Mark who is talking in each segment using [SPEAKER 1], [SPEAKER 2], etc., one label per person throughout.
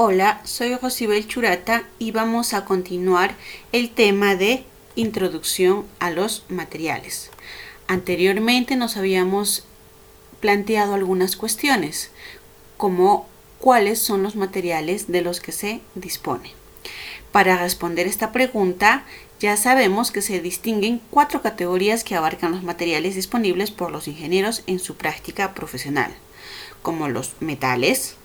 [SPEAKER 1] Hola, soy Rosibel Churata y vamos a continuar el tema de introducción a los materiales. Anteriormente nos habíamos planteado algunas cuestiones, como cuáles son los materiales de los que se dispone. Para responder esta pregunta, ya sabemos que se distinguen 4 categorías que abarcan los materiales disponibles por los ingenieros en su práctica profesional, como los metales.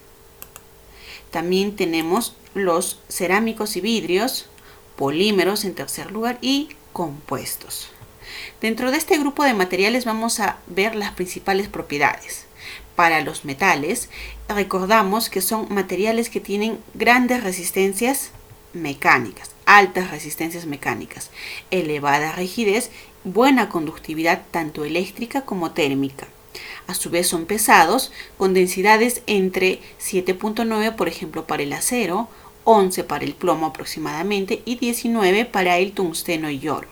[SPEAKER 1] También tenemos los cerámicos y vidrios, polímeros en tercer lugar y compuestos. Dentro de este grupo de materiales vamos a ver las principales propiedades. Para los metales, recordamos que son materiales que tienen grandes resistencias mecánicas, altas resistencias mecánicas, elevada rigidez, buena conductividad tanto eléctrica como térmica. A su vez son pesados, con densidades entre 7.9, por ejemplo, para el acero, 11 para el plomo aproximadamente y 19 para el tungsteno y oro.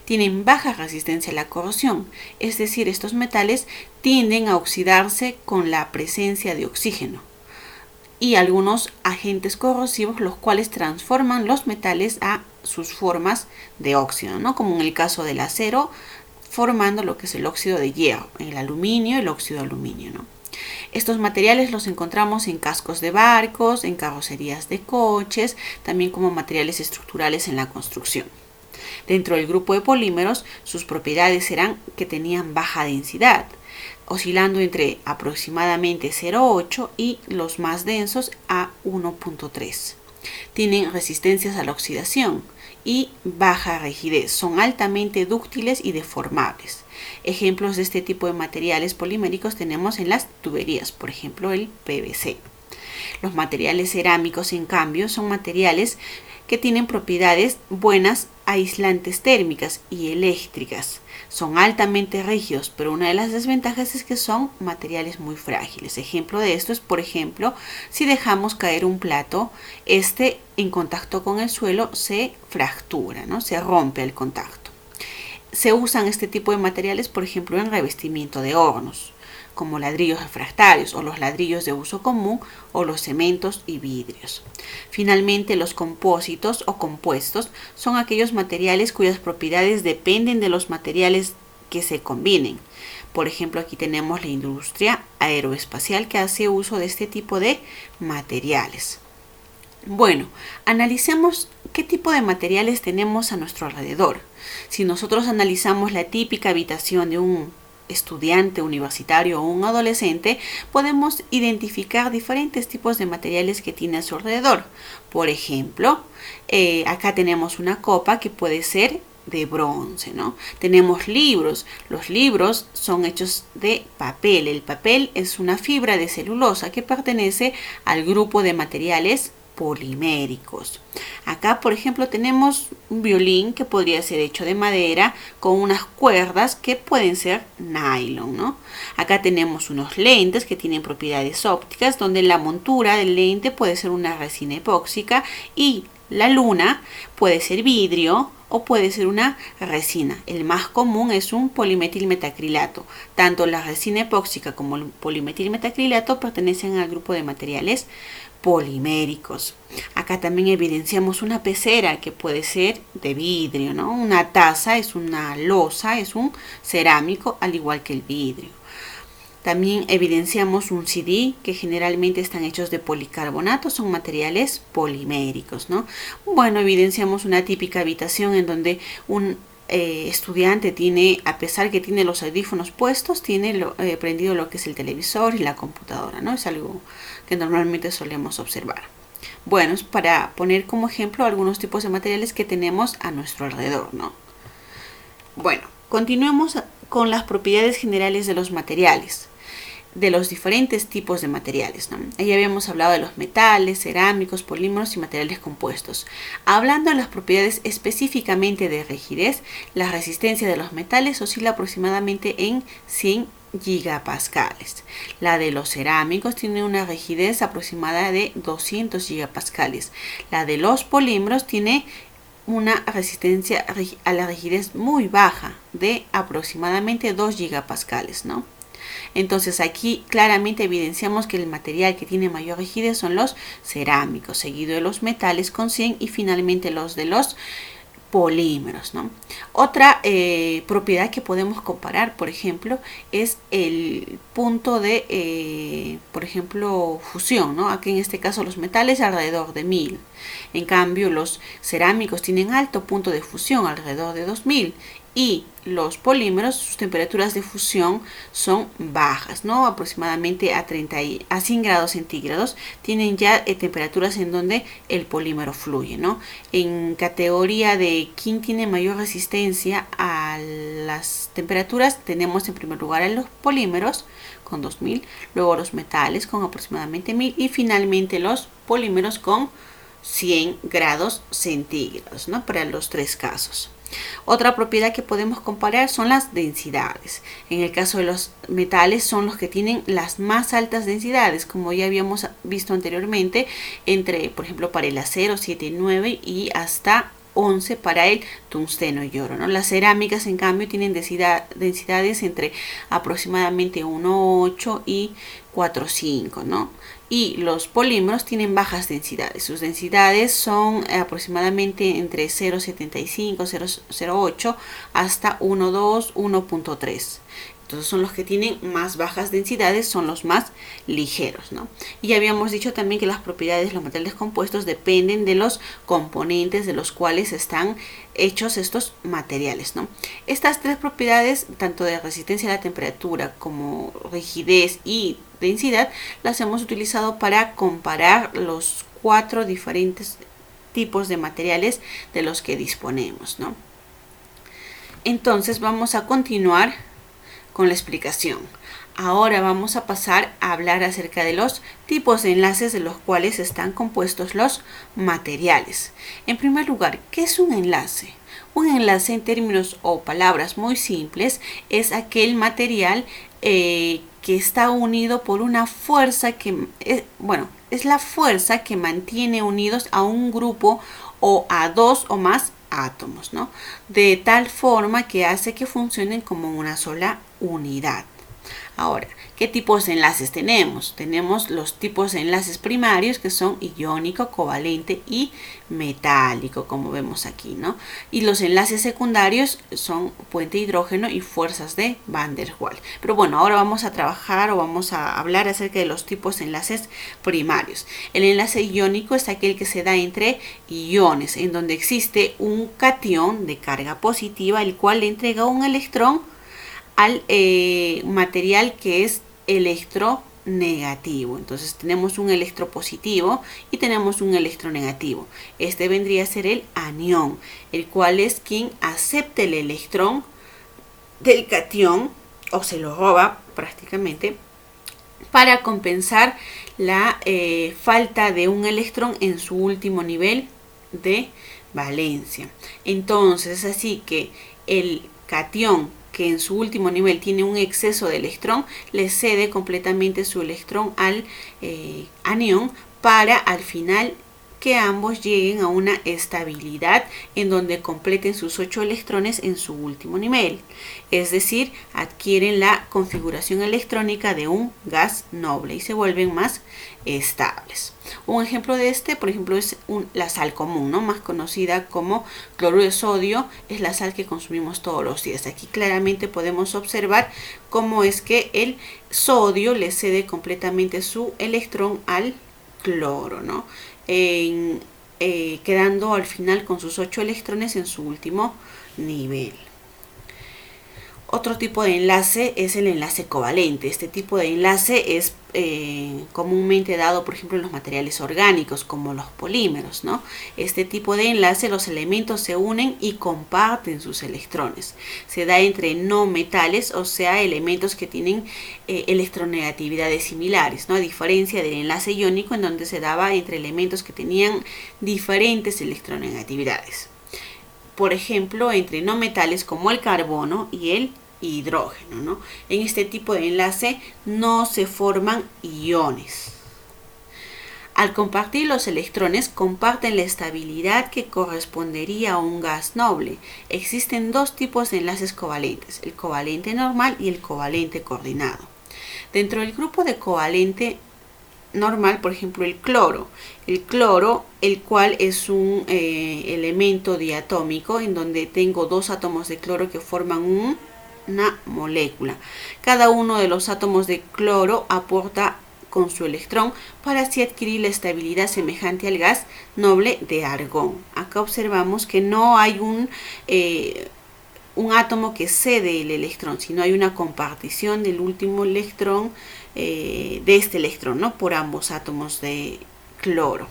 [SPEAKER 1] Tienen baja resistencia a la corrosión, es decir, estos metales tienden a oxidarse con la presencia de oxígeno y algunos agentes corrosivos, los cuales transforman los metales a sus formas de óxido, ¿no? Como en el caso del acero, formando lo que es el óxido de hierro, el aluminio, el óxido de aluminio, ¿no? Estos materiales los encontramos en cascos de barcos, en carrocerías de coches, también como materiales estructurales en la construcción. Dentro del grupo de polímeros, sus propiedades eran que tenían baja densidad, oscilando entre aproximadamente 0,8 y los más densos a 1,3. Tienen resistencias a la oxidación y baja rigidez. Son altamente dúctiles y deformables. Ejemplos de este tipo de materiales poliméricos tenemos en las tuberías, por ejemplo el PVC. Los materiales cerámicos, en cambio, son materiales que tienen propiedades buenas, aislantes térmicas y eléctricas. Son altamente rígidos, pero una de las desventajas es que son materiales muy frágiles. Ejemplo de esto es, por ejemplo, si dejamos caer un plato, en contacto con el suelo se fractura, ¿no? Se rompe al contacto. Se usan este tipo de materiales, por ejemplo, en revestimiento de hornos, como ladrillos refractarios o los ladrillos de uso común o los cementos y vidrios. Finalmente, los compósitos o compuestos son aquellos materiales cuyas propiedades dependen de los materiales que se combinen. Por ejemplo, aquí tenemos la industria aeroespacial que hace uso de este tipo de materiales. Bueno, analicemos qué tipo de materiales tenemos a nuestro alrededor. Si nosotros analizamos la típica habitación de un estudiante universitario o un adolescente, podemos identificar diferentes tipos de materiales que tiene a su alrededor. Por ejemplo, acá tenemos una copa que puede ser de bronce, ¿no? Tenemos libros. Los libros son hechos de papel. El papel es una fibra de celulosa que pertenece al grupo de materiales poliméricos. Acá, por ejemplo, tenemos un violín que podría ser hecho de madera con unas cuerdas que pueden ser nylon, ¿no? Acá tenemos unos lentes que tienen propiedades ópticas, donde la montura del lente puede ser una resina epóxica y la luna puede ser vidrio o puede ser una resina. El más común es un polimetilmetacrilato. Tanto la resina epóxica como el polimetilmetacrilato pertenecen al grupo de materiales poliméricos. Acá también evidenciamos una pecera que puede ser de vidrio, ¿no? Una taza es una loza, es un cerámico, al igual que el vidrio. También evidenciamos un CD que generalmente están hechos de policarbonato, son materiales poliméricos, ¿no? Bueno, evidenciamos una típica habitación en donde un estudiante tiene, a pesar que tiene los audífonos puestos, tiene prendido lo que es el televisor y la computadora, ¿no? Es algo que normalmente solemos observar. Bueno, es para poner como ejemplo algunos tipos de materiales que tenemos a nuestro alrededor, ¿no? Bueno, continuemos con las propiedades generales de los materiales, de los diferentes tipos de materiales, ¿no? Ahí habíamos hablado de los metales, cerámicos, polímeros y materiales compuestos. Hablando de las propiedades específicamente de rigidez, la resistencia de los metales oscila aproximadamente en 100 gigapascales. La de los cerámicos tiene una rigidez aproximada de 200 gigapascales. La de los polímeros tiene una resistencia a la rigidez muy baja de aproximadamente 2 gigapascales, ¿no? Entonces aquí claramente evidenciamos que el material que tiene mayor rigidez son los cerámicos, seguido de los metales con 100 y finalmente los de los polímeros, ¿no? Otra propiedad que podemos comparar, por ejemplo, es el punto de, por ejemplo, fusión, ¿no? Aquí en este caso los metales alrededor de 1000. En cambio, los cerámicos tienen alto punto de fusión, alrededor de 2000. Y los polímeros, sus temperaturas de fusión son bajas, ¿no? Aproximadamente a 100 grados centígrados. Tienen ya temperaturas en donde el polímero fluye, ¿no? En categoría de quién tiene mayor resistencia a las temperaturas, tenemos en primer lugar a los polímeros con 2000, luego los metales con aproximadamente 1000 y finalmente los polímeros con 100 grados centígrados, ¿no? Para los tres casos. Otra propiedad que podemos comparar son las densidades. En el caso de los metales son los que tienen las más altas densidades, como ya habíamos visto anteriormente, entre, por ejemplo, para el acero 7, 9 y hasta 11 para el tungsteno y oro, ¿no? Las cerámicas, en cambio, tienen densidades entre aproximadamente 1,8 y 4,5, ¿no? Y los polímeros tienen bajas densidades. Sus densidades son aproximadamente entre 0,75, 0,08 hasta 1,2, 1,3. Entonces son los que tienen más bajas densidades, son los más ligeros, ¿no? Y ya habíamos dicho también que las propiedades de los materiales compuestos dependen de los componentes de los cuales están hechos estos materiales, ¿no? Estas tres propiedades, tanto de resistencia a la temperatura como rigidez y densidad, las hemos utilizado para comparar los 4 diferentes tipos de materiales de los que disponemos, ¿no? Entonces vamos a continuar con la explicación. Ahora vamos a pasar a hablar acerca de los tipos de enlaces de los cuales están compuestos los materiales. En primer lugar, ¿qué es un enlace? Un enlace, en términos o palabras muy simples, es aquel material que está unido por una fuerza que, es la fuerza que mantiene unidos a un grupo o a dos o más átomos, ¿no? De tal forma que hace que funcionen como una sola unidad. Ahora, ¿qué tipos de enlaces tenemos? Tenemos los tipos de enlaces primarios, que son iónico, covalente y metálico, como vemos aquí, ¿no? Y los enlaces secundarios son puente hidrógeno y fuerzas de Van der Waals. Pero bueno, ahora vamos a trabajar o vamos a hablar acerca de los tipos de enlaces primarios. El enlace iónico es aquel que se da entre iones, en donde existe un catión de carga positiva, el cual le entrega un electrón al material que es electronegativo. Entonces tenemos un electropositivo y tenemos un electronegativo. Este vendría a ser el anión, el cual es quien acepta el electrón del catión o se lo roba prácticamente para compensar la falta de un electrón en su último nivel de valencia. Entonces, así que el catión que en su último nivel tiene un exceso de electrón, le cede completamente su electrón al anión para al final que ambos lleguen a una estabilidad en donde completen sus 8 electrones en su último nivel. Es decir, adquieren la configuración electrónica de un gas noble y se vuelven más estables. Un ejemplo de este, por ejemplo, es la sal común, ¿no? Más conocida como cloruro de sodio, es la sal que consumimos todos los días. Aquí claramente podemos observar cómo es que el sodio le cede completamente su electrón al cloro, ¿no? Quedando al final con sus 8 electrones en su último nivel. Otro tipo de enlace es el enlace covalente. Este tipo de enlace es comúnmente dado, por ejemplo, en los materiales orgánicos, como los polímeros, ¿no? Este tipo de enlace, los elementos se unen y comparten sus electrones. Se da entre no metales, o sea, elementos que tienen electronegatividades similares, ¿no? A diferencia del enlace iónico, en donde se daba entre elementos que tenían diferentes electronegatividades. Por ejemplo, entre no metales como el carbono y el hidrógeno, ¿no? En este tipo de enlace no se forman iones. Al compartir los electrones, comparten la estabilidad que correspondería a un gas noble. Existen dos tipos de enlaces covalentes, el covalente normal y el covalente coordinado. Dentro del grupo de covalente normal, por ejemplo, el cloro, el cual es un elemento diatómico en donde tengo dos átomos de cloro que forman una molécula. Cada uno de los átomos de cloro aporta con su electrón para así adquirir la estabilidad semejante al gas noble de argón. Acá observamos que no hay un átomo que cede el electrón, sino hay una compartición del último electrón de este electrón, ¿no? Por ambos átomos de cloro.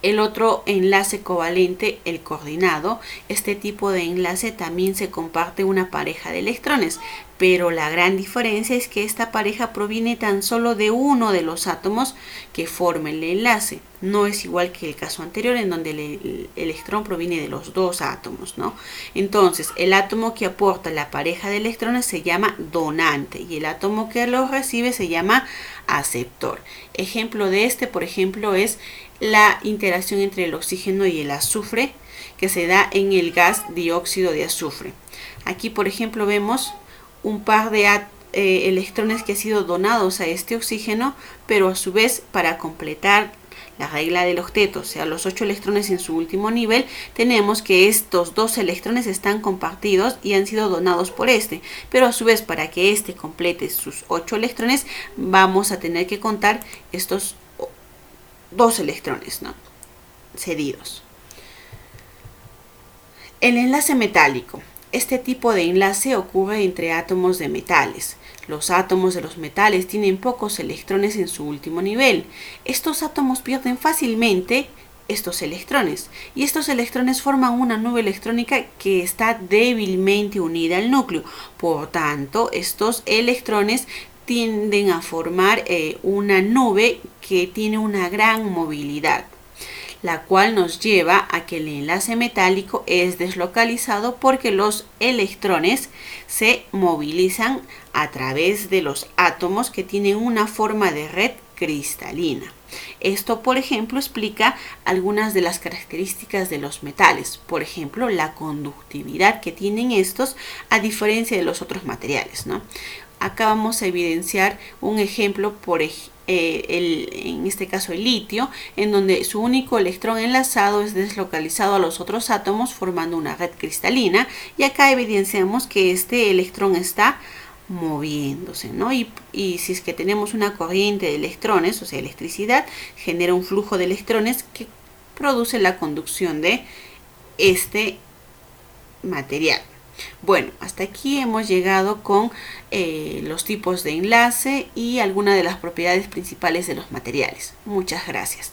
[SPEAKER 1] El otro enlace covalente, el coordinado, este tipo de enlace también se comparte una pareja de electrones, pero la gran diferencia es que esta pareja proviene tan solo de uno de los átomos que forman el enlace. No es igual que el caso anterior en donde el electrón proviene de los dos átomos, ¿no? Entonces, el átomo que aporta la pareja de electrones se llama donante y el átomo que los recibe se llama aceptor. Ejemplo de este, por ejemplo, es la interacción entre el oxígeno y el azufre que se da en el gas dióxido de azufre. Aquí, por ejemplo, vemos un par de electrones que han sido donados a este oxígeno, pero a su vez, para completar la regla del octeto, o sea, los 8 electrones en su último nivel, tenemos que estos 2 electrones están compartidos y han sido donados por este, pero a su vez, para que este complete sus 8 electrones, vamos a tener que contar estos 2 electrones, ¿no?, cedidos. El enlace metálico. Este tipo de enlace ocurre entre átomos de metales. Los átomos de los metales tienen pocos electrones en su último nivel. Estos átomos pierden fácilmente estos electrones y estos electrones forman una nube electrónica que está débilmente unida al núcleo. Por tanto, estos electrones tienden a formar una nube que tiene una gran movilidad, la cual nos lleva a que el enlace metálico es deslocalizado porque los electrones se movilizan a través de los átomos que tienen una forma de red cristalina. Esto, por ejemplo, explica algunas de las características de los metales, por ejemplo, la conductividad que tienen estos a diferencia de los otros materiales, ¿no? Acá vamos a evidenciar un ejemplo, en este caso el litio, en donde su único electrón enlazado es deslocalizado a los otros átomos formando una red cristalina, y acá evidenciamos que este electrón está moviéndose, ¿no? Y si es que tenemos una corriente de electrones, o sea, electricidad, genera un flujo de electrones que produce la conducción de este material. Bueno, hasta aquí hemos llegado con los tipos de enlace y algunas de las propiedades principales de los materiales. Muchas gracias.